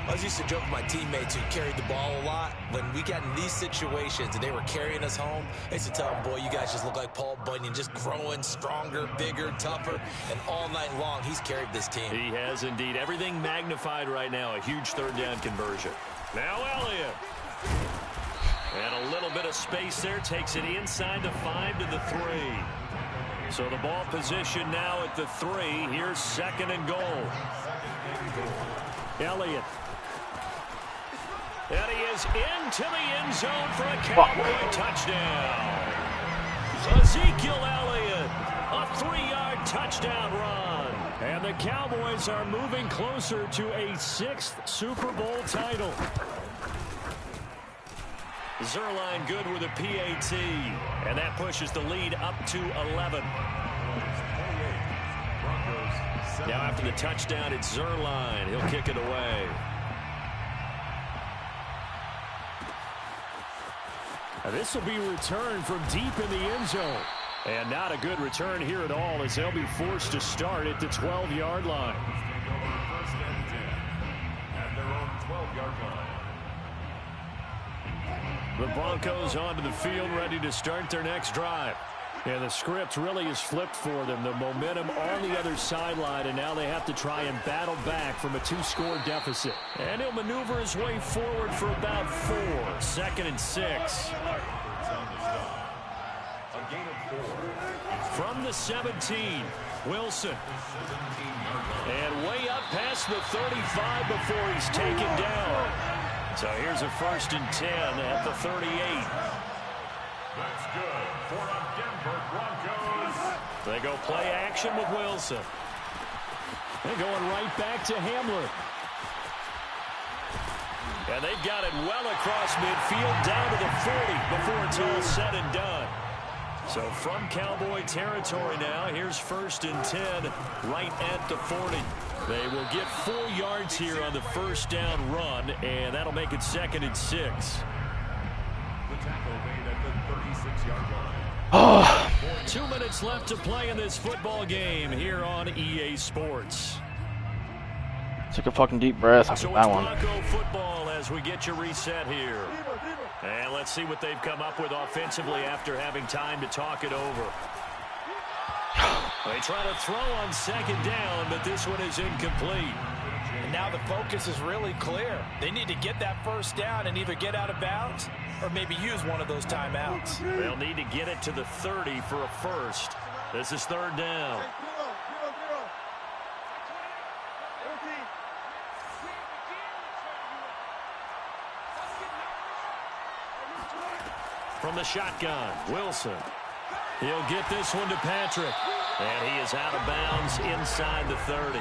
I was used to joke with my teammates who carried the ball a lot. When we got in these situations and they were carrying us home, I used to tell them, boy, you guys just look like Paul Bunyan, just growing stronger, bigger, tougher. And all night long, he's carried this team. He has indeed. Everything magnified right now. A huge 3rd down conversion. Now Elliott. And a little bit of space there. Takes it inside the 5 to the 3. So the ball position now at the 3. Here's 2nd and goal. Elliott. And he is into the end zone for a Cowboy touchdown. Ezekiel Elliott, a 3-yard touchdown run. And the Cowboys are moving closer to a 6th Super Bowl title. Zerline good with a PAT. And that pushes the lead up to 11. Now after the touchdown, it's Zerline. He'll kick it away. This will be returned from deep in the end zone. And not a good return here at all as they'll be forced to start at the 12-yard line. 1st and 10 at their own 12-yard line. The Broncos onto the field ready to start their next drive. And the script really is flipped for them. The momentum on the other sideline, and now they have to try and battle back from a 2-score deficit. And he'll maneuver his way forward for about 4. 2nd and 6. It's on the stop. A gain of 4. From the 17, Wilson. And way up past the 35 before he's taken down. So here's a 1st and 10 at the 38. That's good for a Denver Broncos. They go play action with Wilson. They're going right back to Hamler. And they've got it well across midfield down to the 40 before it's all said and done. So from Cowboy territory now, here's 1st and 10 right at the 40. They will get 4 yards here on the 1st down run, and that'll make it 2nd and 6. The tackle made at the 36-yard line. Oh. 2 minutes left to play in this football game here on EA Sports. Took a fucking deep breath after So that it's one. Bronco football as we get you reset here. And let's see what they've come up with offensively after having time to talk it over. They try to throw on 2nd down, but this one is incomplete. And now the focus is really clear. They need to get that 1st down and either get out of bounds or maybe use one of those timeouts. They'll need to get it to the 30 for a 1st. This is 3rd down. From the shotgun, Wilson. He'll get this one to Patrick. And he is out of bounds inside the 30.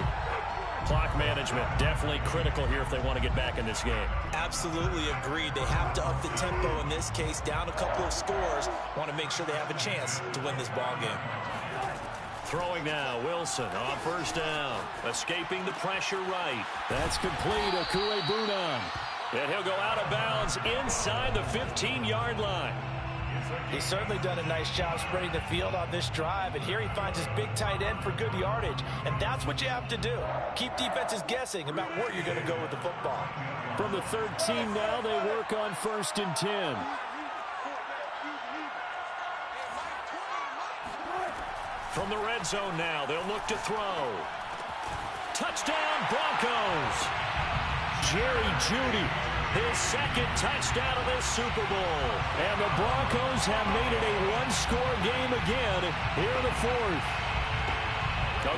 Clock management definitely critical here if they want to get back in this game. Absolutely agreed. They have to up the tempo in this case, down a couple of scores. Want to make sure they have a chance to win this ball game. Throwing now, Wilson on 1st down. Escaping the pressure right. That's complete, Akure Bunan. And he'll go out of bounds inside the 15-yard line. He's certainly done a nice job spreading the field on this drive, and here he finds his big tight end for good yardage. And that's what you have to do. Keep defenses guessing about where you're going to go with the football. From the 13 now, they work on 1st and 10. From the red zone now, they'll look to throw. Touchdown, Broncos! Jerry Jeudy, his 2nd touchdown of this Super Bowl. And the Broncos have made it a 1-score game again here in the 4th.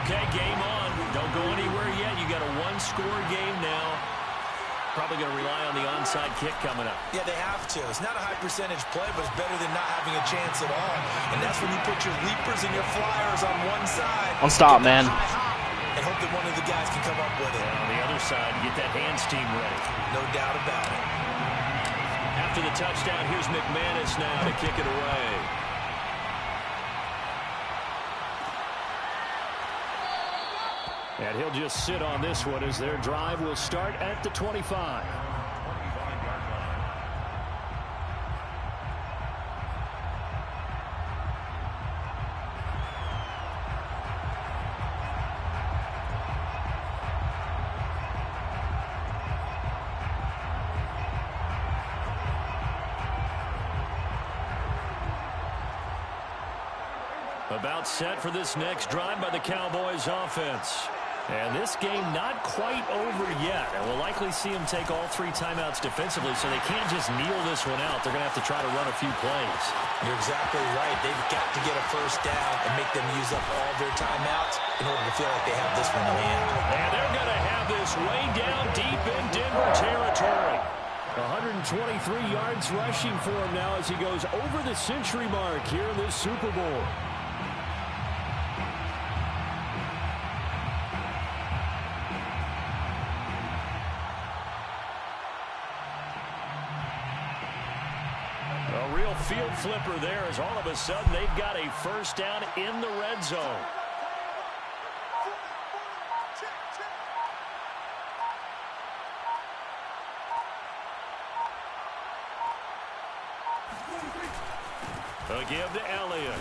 Okay, game on. Don't go anywhere yet. You got a 1-score game now. Probably going to rely on the onside kick coming up. Yeah, they have to. It's not a high percentage play, but it's better than not having a chance at all. And that's when you put your leapers and your flyers on one side. Don't stop, man. And hope that one of the guys can come up with it. And on the other side, get that hands team ready. No doubt about it. After the touchdown, here's McManus now to kick it away. And he'll just sit on this one as their drive will start at the 25. About set for this next drive by the Cowboys offense. And this game not quite over yet. And we'll likely see them take all 3 timeouts defensively, so they can't just kneel this one out. They're going to have to try to run a few plays. You're exactly right. They've got to get a 1st down and make them use up all their timeouts in order to feel like they have this one in hand. And they're going to have this way down deep in Denver territory. 123 yards rushing for him now as he goes over the century mark here in this Super Bowl. A real field flipper there as all of a sudden they've got a 1st down in the red zone. A give to Elliott.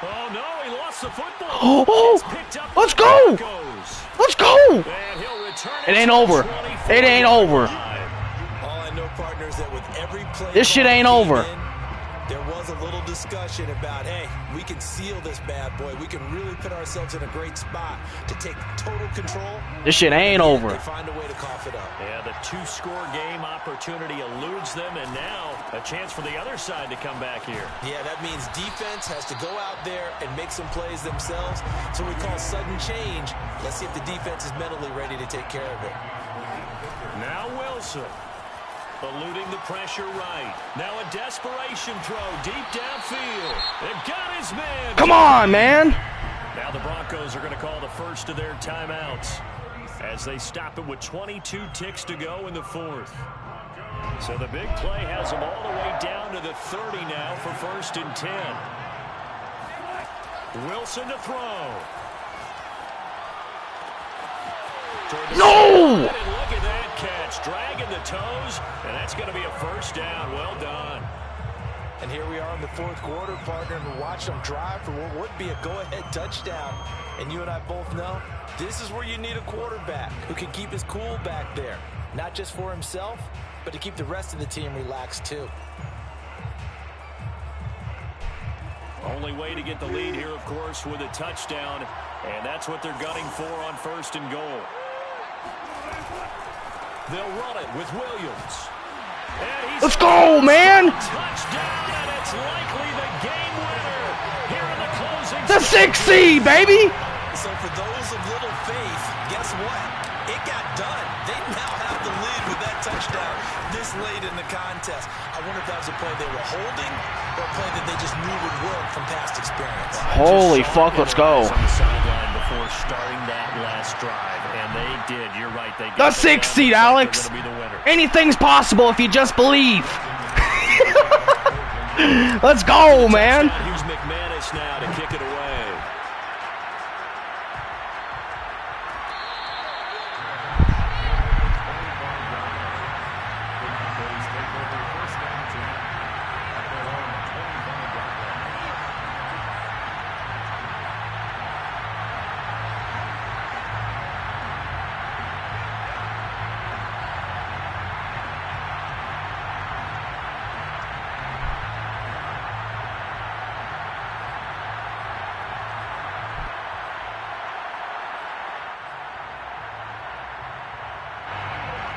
Oh, no, he lost the football. Oh, let's go. Let's go. It ain't over. It ain't over. All I know, partners, that with every play this shit ain't over. There was was a little discussion about, hey, we can seal this bad boy. We can really put ourselves in a great spot to take total control. This shit ain't over. They find a way to cough it up. Yeah, the two-score game opportunity eludes them, and now a chance for the other side to come back here. Yeah, that means defense has to go out there and make some plays themselves. So we call sudden change. Let's see if the defense is mentally ready to take care of it. Now Wilson. Eluding the pressure right. Now a desperation throw deep downfield. They've got his man. Come on, man. Now the Broncos are going to call the first of their timeouts as they stop it with 22 ticks to go in the fourth. So the big play has them all the way down to the 30 now for 1st and 10. Wilson to throw. No! And look at that catch, dragging the toes, and that's going to be a first down. Well done. And here we are in the fourth quarter, partner, and watch them drive for what would be a go-ahead touchdown. And you and I both know this is where you need a quarterback who can keep his cool back there, not just for himself, but to keep the rest of the team relaxed too. Only way to get the lead here, of course, with a touchdown, and that's what they're gunning for on 1st and goal. They'll run it with Williams. Let's go, man! Touchdown, and it's likely the game winner here in the closing. The 6 seed, baby! So for those of little faith, guess what? It got done. They now have the lead with that touchdown this late in the contest. I wonder if that was a play they were holding or a play that they just knew would work from past experience. Holy fuck, let's go. On the sideline before starting that last drive, and they did. You're right. They The 6 seed, Alex. Anything's possible if you just believe. Let's go, man. Here's McManus now to kick it away.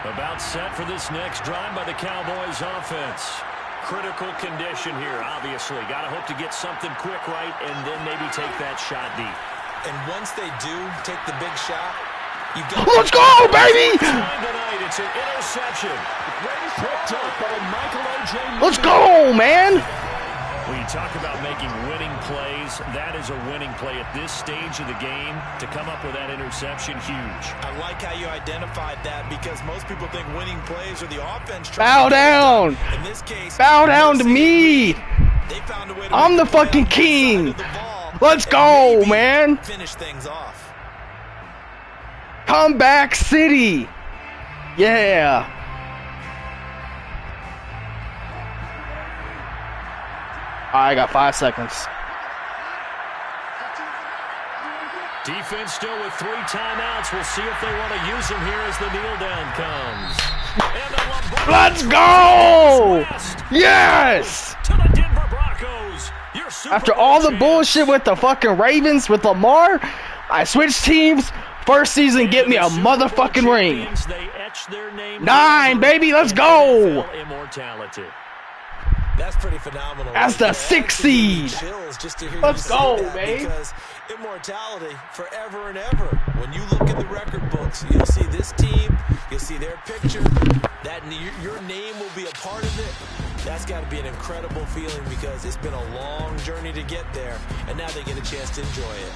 About set for this next drive by the Cowboys offense. Critical condition here, obviously. Got to hope to get something quick right and then maybe take that shot deep. And once they do take the big shot, you've got... Let's go, baby! Tonight, it's an interception. Picked up by Michael O.J. Let's go, man! When you talk about making winning plays, that is a winning play at this stage of the game. To come up with that interception, huge. I like how you identified that because most people think winning plays are the offense. Bow down! In this case, bow down to me! They found a way to I'm the fucking king! Let's go, man! Finish things off. Comeback City! Yeah! I got 5 seconds. Defense still with 3 timeouts. We'll see if they want to use them here as the kneel down comes. Let's go! Yes! To the Denver Broncos. After all the bullshit with the fucking Ravens with Lamar, I switched teams. First season, get me a motherfucking ring. 9, baby, let's go! Immortality. That's pretty phenomenal. That's the 6 seed. Let's go, man. Because immortality forever and ever. When you look in the record books, you'll see this team, you'll see their picture, that your name will be a part of it. That's got to be an incredible feeling because it's been a long journey to get there, and now they get a chance to enjoy it.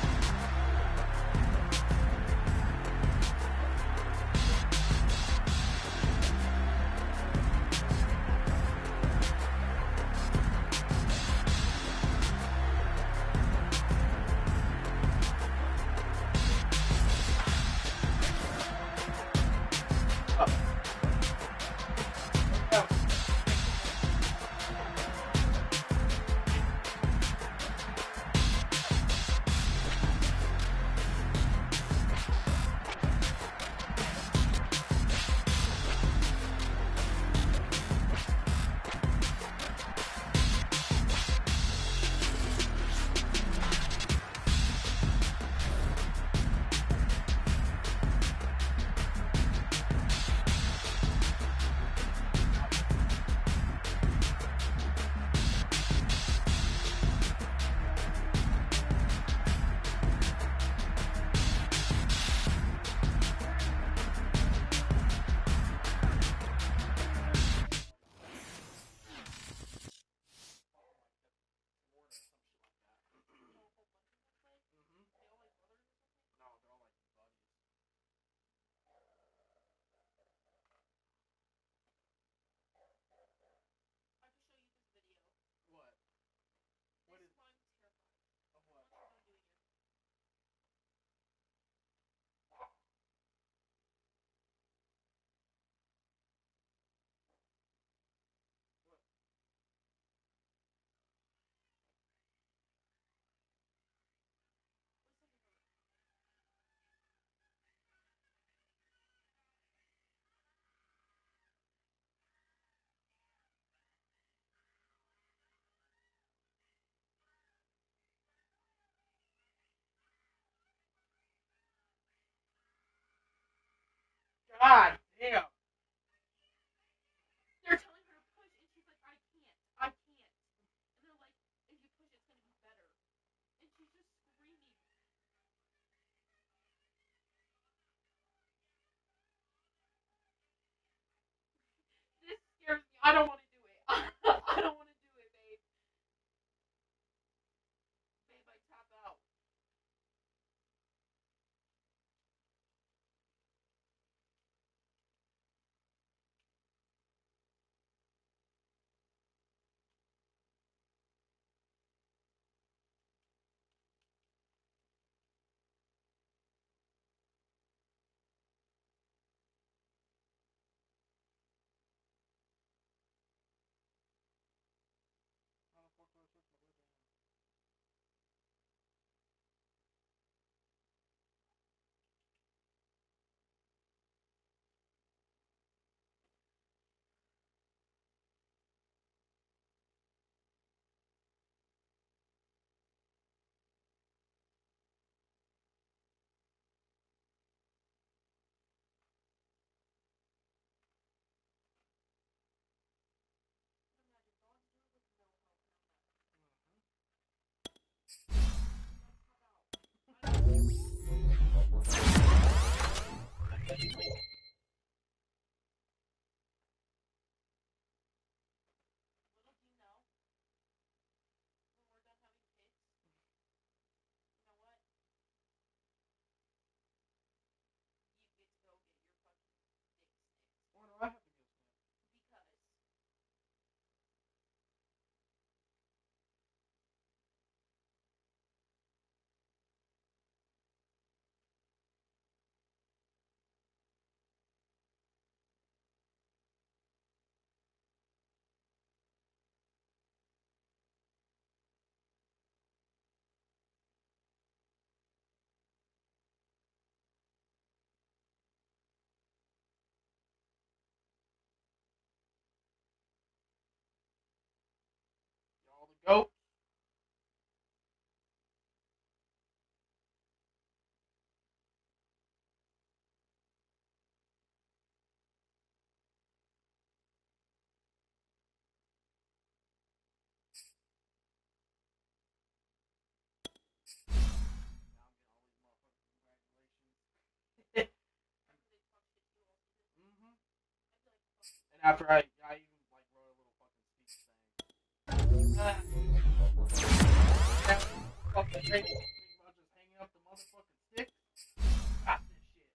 God damn. They're telling her to push, and she's like, I can't. And they're like, if you push, it's going to be better. And she's just screaming. This scares me. I don't want to do it. I don't want to do it, babe. Babe, I tap out. Little do you know, when we're done having kids, you know what? You get to go get your fucking dick snipped. Why do I have to get snipped? Because Y'all the goat. And after I even like wrote a little fucking speech saying, fucking great. Think about just hanging up the motherfucking stick. Got this shit.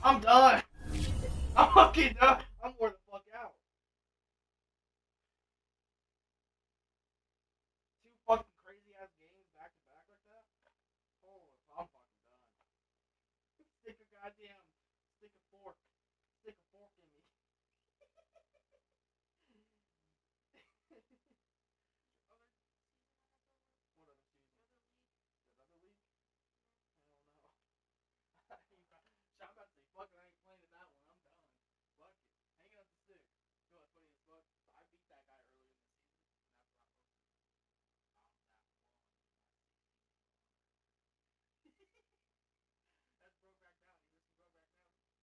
I'm done. I'm fucking done. I'm wore the fuck out. Two fucking crazy ass games back to back like that. Oh, I'm fucking done. Stick a goddamn, stick a fork in me. What other season? Another league? Hell no. I'm about to say, fuck it, I ain't playing in that one. I'm done. Fuck it. Hanging up the stick. You know what's funny as fuck? So I beat that guy earlier in the season, and that's what I'm posting. I'm that one. That's Brokeback Mountain. You ever seen Brokeback Mountain?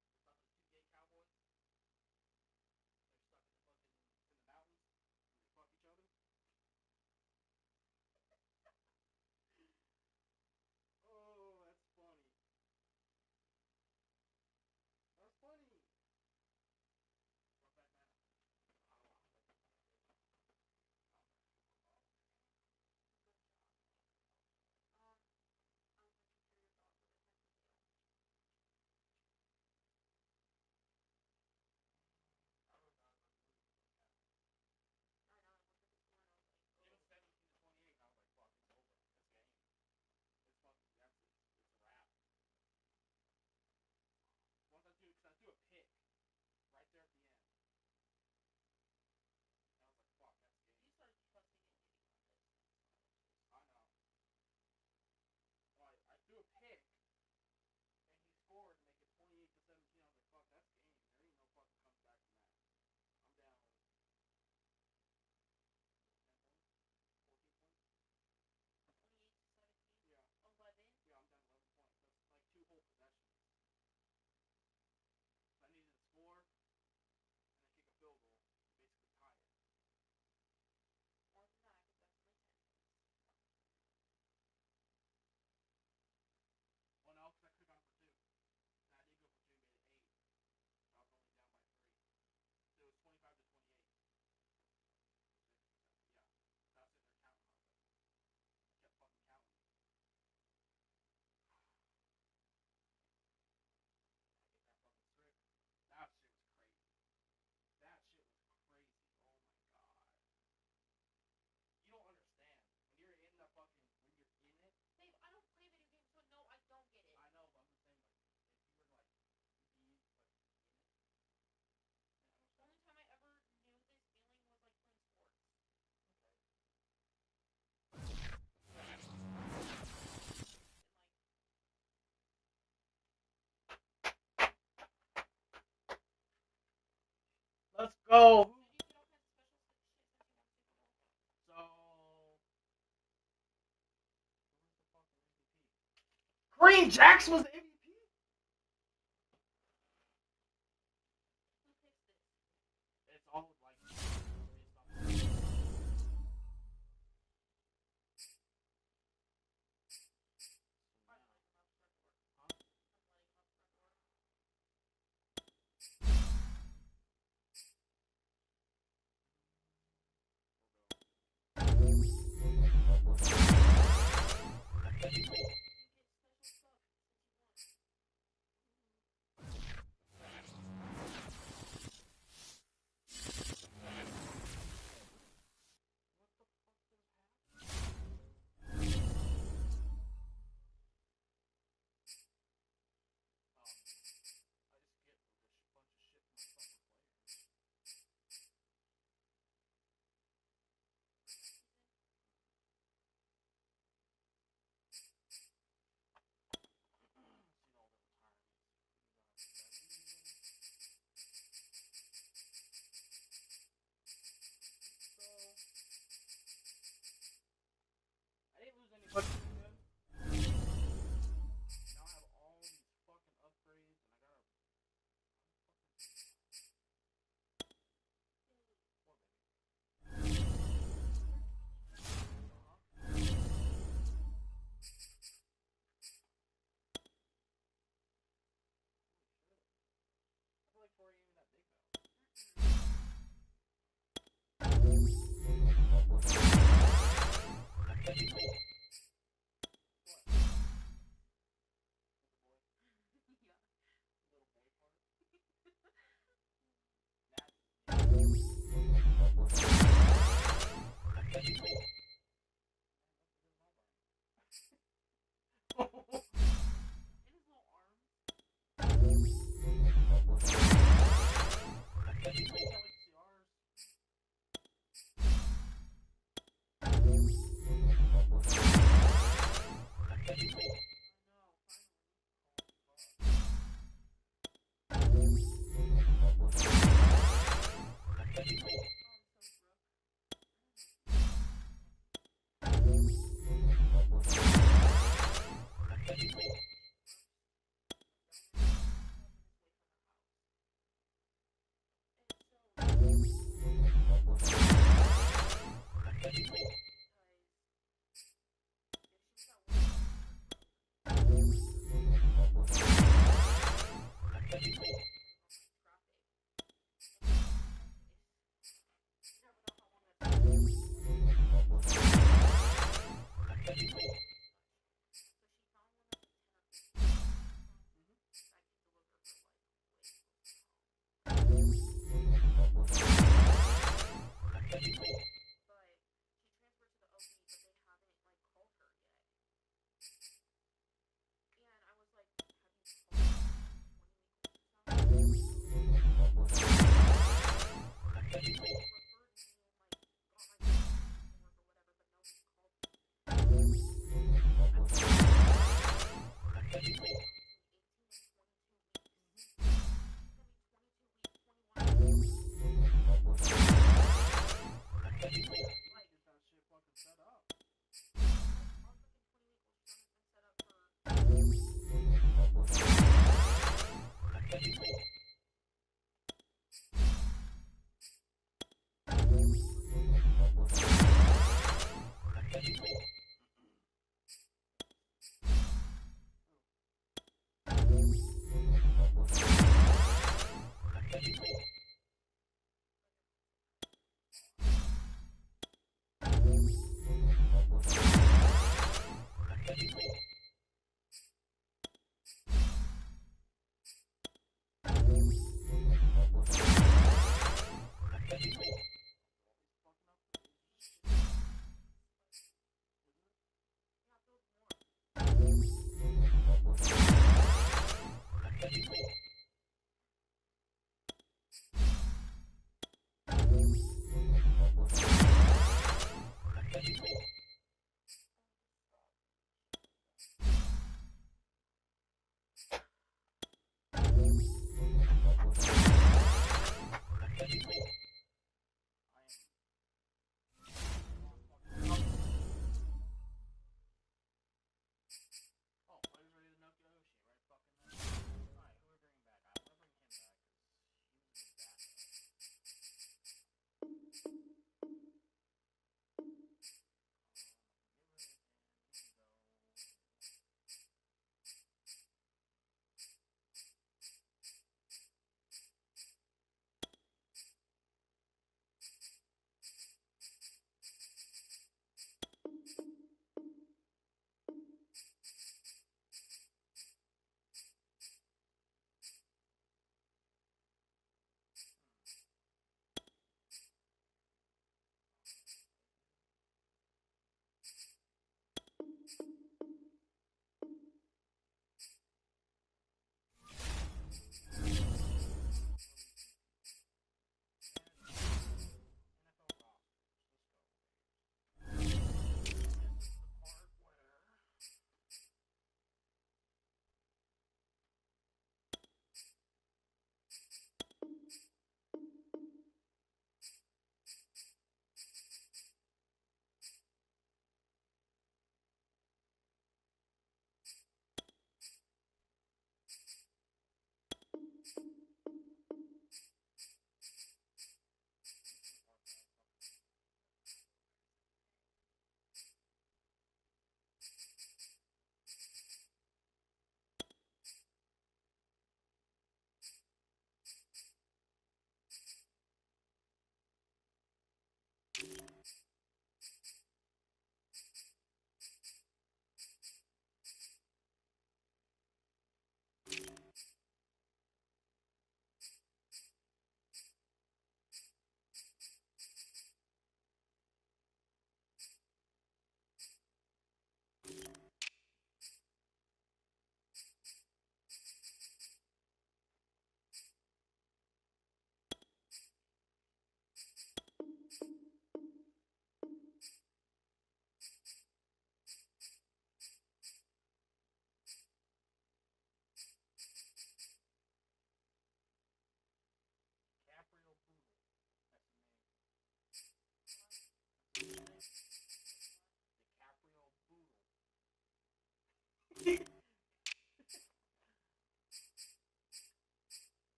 It's about those two gay cowboys. They're stuck in the fucking in the mountains, and they fuck each other. Oh, that's funny. That's funny. Brokeback Mountain. Oh, I'm like, I wrote down the movie was like that. It was 17-28, and I was like, fuck, it's over. It's game. It's fucking. It's a wrap. Once I threw a pick right there at the end. And I was like, fuck, that's game. You started trusting in getting on this. I know. Well, I threw a pick, and he scored to make it 28-17. I was like, fuck, that's game. There ain't no fucking comes back from that. I'm down 10 points, 14 points. 28-17. Yeah. 11. Yeah, I'm down 11 points. That's like 2 whole possessions. So I needed to score and then kick a field goal to basically tie it. More than that, because that's my 10 points. Well, no, because I could have gone for 2. And I did go for 2, made it 8. So I was only down by 3. So it was 25-28. Yeah. So I was sitting there counting. I was like, I kept fucking counting. I get that fucking strip. That shit was crazy. That shit was crazy. Oh my god. You don't understand. When you're in the fucking, when you're in it. Babe, I don't play video games, so no, I don't get it. I know, but I'm just saying, like, if you were to, like, be, like, in it. The only time I ever knew this feeling was, like, playing sports. Okay. Let's go. So, who was the fucking MVP? Green Jackson was the MVP.